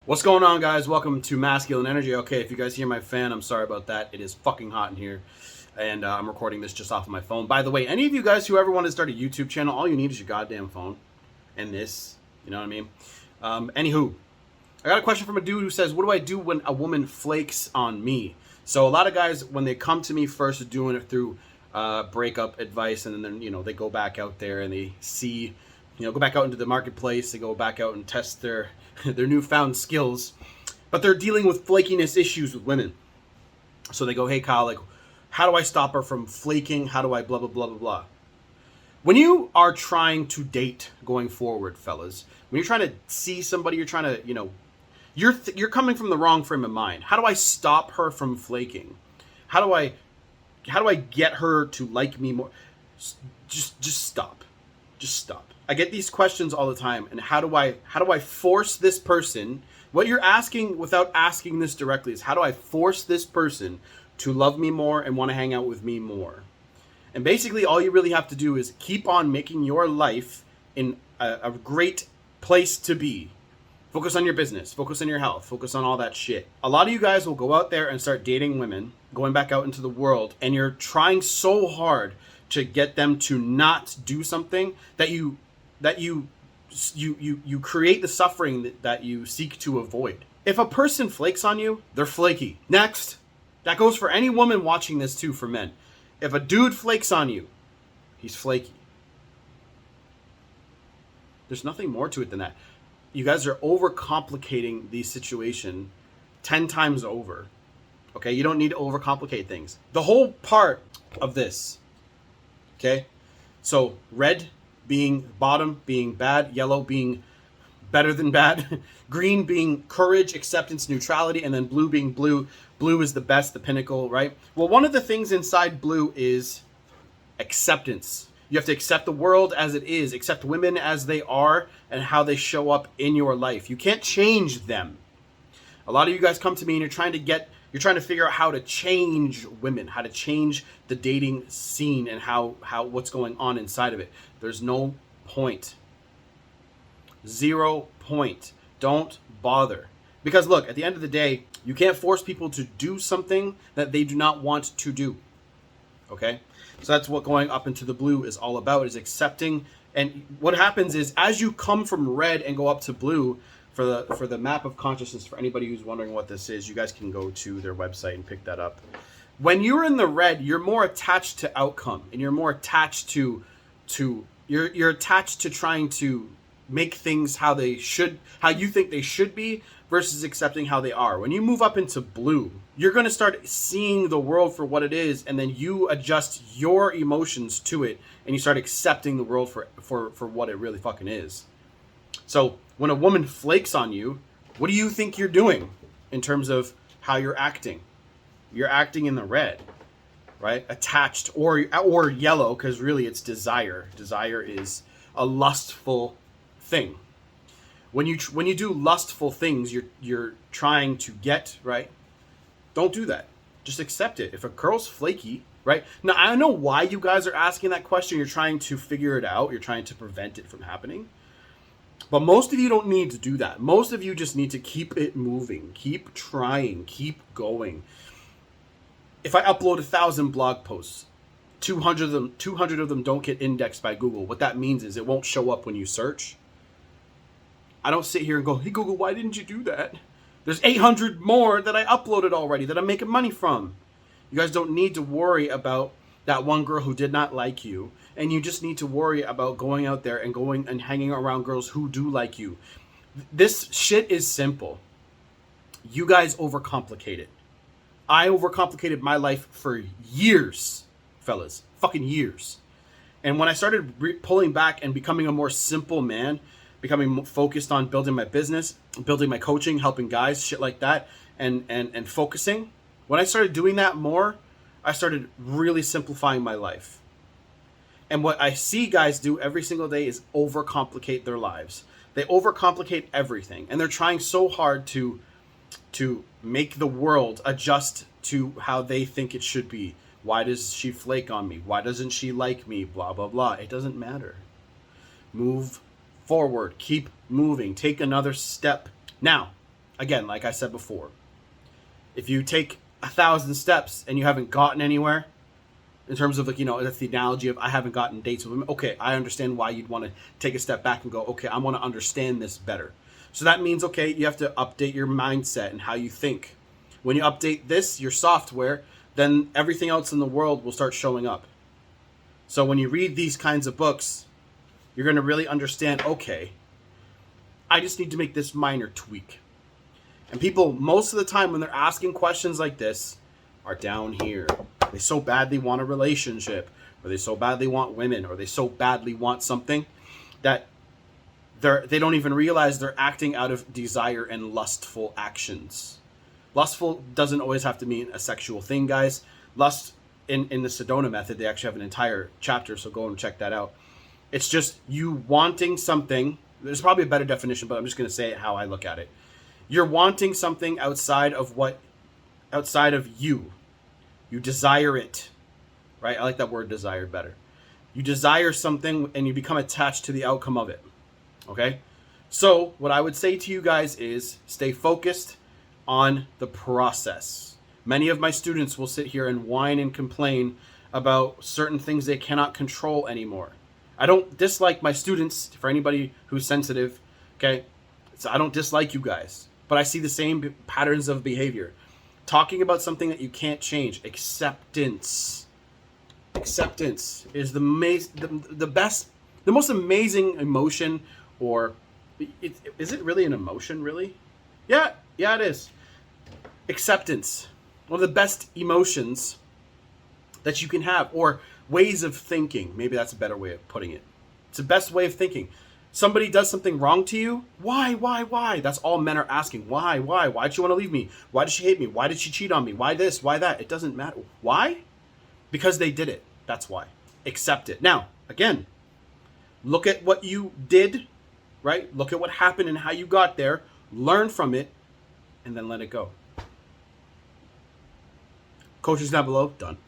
What's going on, guys? Welcome to Masculine Energy. Okay, if you guys hear my fan, I'm sorry about that. It is fucking hot in here, and I'm recording this just off of my phone. By the way, any of you guys who ever want to start a YouTube channel, all you need is your goddamn phone and this. You know what I mean? Anywho, I got a question from a dude who says, what do I do when a woman flakes on me? So a lot of guys, when they come to me first, are doing it through breakup advice, and then they go back out there and they see, go back out into the marketplace. They go back out and test their newfound skills, but they're dealing with flakiness issues with women. So they go, hey Kyle, like, how do I stop her from flaking? How do I blah blah blah blah blah? When you are trying to date going forward, fellas, when you're trying to see somebody, you're trying to, you're coming from the wrong frame of mind. How do I stop her from flaking? How do I get her to like me more? Just stop. Just stop. I get these questions all the time, and how do I force this person? What you're asking without asking this directly is, how do I force this person to love me more and want to hang out with me more? And basically all you really have to do is keep on making your life in a great place to be. Focus on your business, focus on your health, focus on all that shit. A lot of you guys will go out there and start dating women, going back out into the world, and you're trying so hard to get them to not do something that you create the suffering that you seek to avoid. If a person flakes on you, they're flaky. Next, that goes for any woman watching this too, for men. If a dude flakes on you, he's flaky. There's nothing more to it than that. You guys are overcomplicating the situation 10 times over. Okay, you don't need to overcomplicate things. The whole part of this, okay, so red being bottom, being bad, yellow being better than bad, green being courage, acceptance, neutrality, and then blue being blue. Blue is the best, the pinnacle, right? Well, one of the things inside blue is acceptance. You have to accept the world as it is, accept women as they are and how they show up in your life. You can't change them. A lot of you guys come to me and you're trying to figure out how to change women, how to change the dating scene and how what's going on inside of it. There's no point. 0 point. Don't bother. Because look, at the end of the day, you can't force people to do something that they do not want to do. Okay? So that's what going up into the blue is all about, is accepting. And what happens is, as you come from red and go up to blue, for the map of consciousness, for anybody who's wondering what this is, you guys can go to their website and pick that up. When you're in the red, you're more attached to outcome, and you're more attached to you're attached to trying to make things how you think they should be, versus accepting how they are. When you move up into blue, you're going to start seeing the world for what it is, and then you adjust your emotions to it, and you start accepting the world for what it really fucking is. So when a woman flakes on you, what do you think you're doing in terms of how you're acting? You're acting in the red, right? Attached or yellow, because really it's desire. Desire is a lustful thing. When you do lustful things, you're trying to get, right? Don't do that. Just accept it. If a girl's flaky, right? Now, I know why you guys are asking that question. You're trying to figure it out. You're trying to prevent it from happening. But most of you don't need to do that. Most of you just need to keep it moving. Keep trying. Keep going. If I upload 1,000 blog posts, 200 of them don't get indexed by Google. What that means is it won't show up when you search. I don't sit here and go, hey Google, why didn't you do that? There's 800 more that I uploaded already that I'm making money from. You guys don't need to worry about that one girl who did not like you. And you just need to worry about going out there and going and hanging around girls who do like you. This shit is simple. You guys overcomplicate it. I overcomplicated my life for years, fellas. Fucking years. And when I started pulling back and becoming a more simple man, becoming focused on building my business, building my coaching, helping guys, shit like that, and focusing, when I started doing that more, I started really simplifying my life. And what I see guys do every single day is overcomplicate their lives. They overcomplicate everything. And they're trying so hard to make the world adjust to how they think it should be. Why does she flake on me? Why doesn't she like me? Blah, blah, blah. It doesn't matter. Move forward. Keep moving. Take another step. Now, again, like I said before, if you take 1,000 steps and you haven't gotten anywhere, in terms of like, that's the analogy of I haven't gotten dates with women. Okay, I understand why you'd want to take a step back and go, okay, I want to understand this better. So that means, okay, you have to update your mindset and how you think. When you update this, your software, then everything else in the world will start showing up. So when you read these kinds of books, you're going to really understand, okay, I just need to make this minor tweak. And people, most of the time when they're asking questions like this, are down here. They so badly want a relationship, or they so badly want women, or they so badly want something that they don't even realize they're acting out of desire and lustful actions. Lustful doesn't always have to mean a sexual thing, guys. Lust, in the Sedona method, they actually have an entire chapter, so go and check that out. It's just you wanting something. There's probably a better definition, but I'm just going to say it how I look at it. You're wanting something outside of you. You desire it, right? I like that word desire better. You desire something and you become attached to the outcome of it, okay? So what I would say to you guys is stay focused on the process. Many of my students will sit here and whine and complain about certain things they cannot control anymore. I don't dislike my students, for anybody who's sensitive, okay? So I don't dislike you guys, but I see the same patterns of behavior. Talking about something that you can't change. Acceptance. Acceptance is the best, the most amazing emotion, or is it really an emotion, really? Yeah, it is. Acceptance. One of the best emotions that you can have, or ways of thinking. Maybe that's a better way of putting it. It's the best way of thinking. Somebody does something wrong to you. Why? That's all men are asking. Why? Why'd she want to leave me? Why did she hate me? Why did she cheat on me? Why this? Why that? It doesn't matter. Why? Because they did it. That's why. Accept it. Now, again, look at what you did, right? Look at what happened and how you got there. Learn from it, and then let it go. Coaches down below, done.